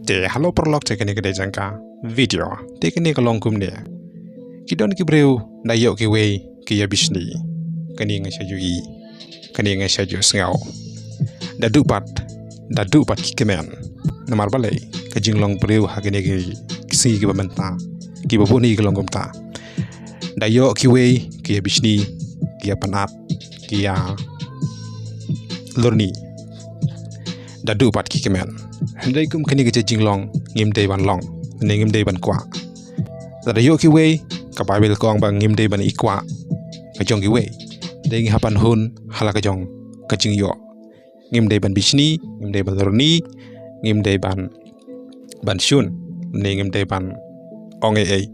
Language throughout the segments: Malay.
halo perlok teknik kedai jangka video teknik kelongkum dia kidon kibreu dayok kiwe kia bishni kani ngasajui kani ngasaju sengau dadu pat kikemen namar balai kajing long breu hagene kisi kiba bynta kiba buni kelongkum ta dayok kiwe kia bishni kia panat kia lurni dadu pat kikemen hynrei kum kini ke jinglong ngim dei ban long ne ngim dei ban kwa da yo ki we ka bible kong bang ngim dei ban ikwa ka jong ki we dei ngi hapan hun hala ka jong ka jing yo ngim dei ban bishni ngim dei ban roni ngim dei ban shun ne ngim dei ban ong ai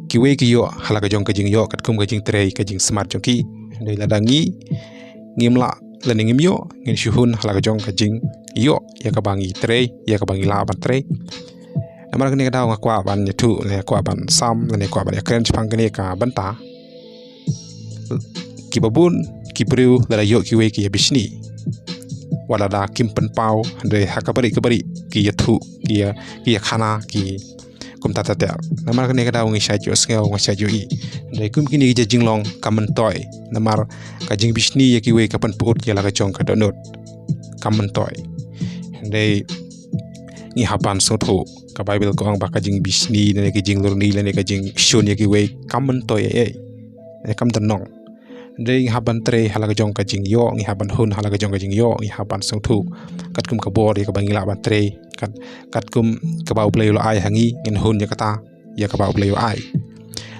ki we ki yo hala ka jong ka jing yo kat kum ka jing trei ka jing smart jong ki dei lada ngim la lani ngim yo ngin shuhun hala ka jong ka jing yo ya ka bangi trei ya ka bangi la ban trei namar kene ka daw ngakwa ban iathuh le kwa ban sam le kwa ban kren chpang kene ka bynta kibabun kibreu la yo kiwe ki bishni wala da kim pen pau hynrei hakabari ki iathuh ki khana ki kumta ta namar kene ka daw ngisaju sngau ngisaju i hynrei kum kini je jinglong kamen toy namar ka jing bishni ya kiwe ka pen put ya la ka jong ka donut kamen toy hynrei ngi hapan sotho ka bible ko ang baka jing bishni ne ki jing lurni le ne ka jing shun ya ki we kamen toy e kam tanong hynrei ngi hapan trei hala ka jong ka jing yo ngi hapan hun hala ka jong ka jing yo ngi hapan sotho kat kum ka bor ya ka bangi la ban trei kat kum ka bau play lo ai hangi ngin hun ya kata ya ka bau play lo ai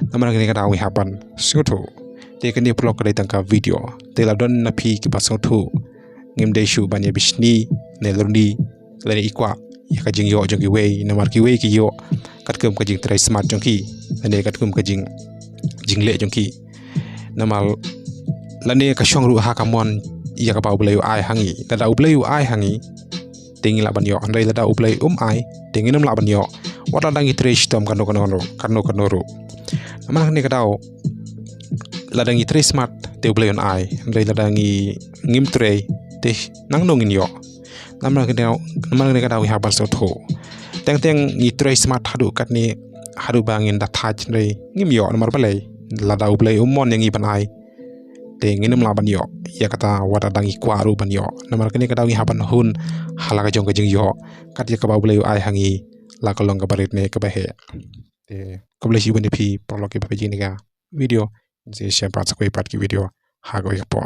namar kini ka daw ngi hapan sotho te kini plok ka tangka video te la don na phi ki ba sotho ngim dei shu ban ya bishni ne lurni le ikwa ya ka jing yo jong ki we namar ki we ki yo kat kum ka jing trei smart jong ki ne kat kum ka jing le jong ki namal lane ka shong ru ha ka mon ya ka bau play ai hangi da da play ai hangi tingi la ban yo hynrei la da play ai tingi nam la ban yo wata dangi trei stom kano ru namar ne ka daw la dangi trei smart te play on ai hynrei la dangi ngim trei te nang nongin yo namar ne ka daw ha bal sotho teng ni trei smart hadu bangin da thaj hynrei ngim yo namar balai la daw play mon yang i ban ai te nginam la ban yo ya kata wata dangi kwaru ban yo namar kene ka daw ha ban hun hala ka jong ka jing yo kat ya ka baw play ai hangi la ka long ka barit ne ka bahe te ko blesi bani phi prolog ki ba jing ni ga video je share pat ko pat ki video ha go ya por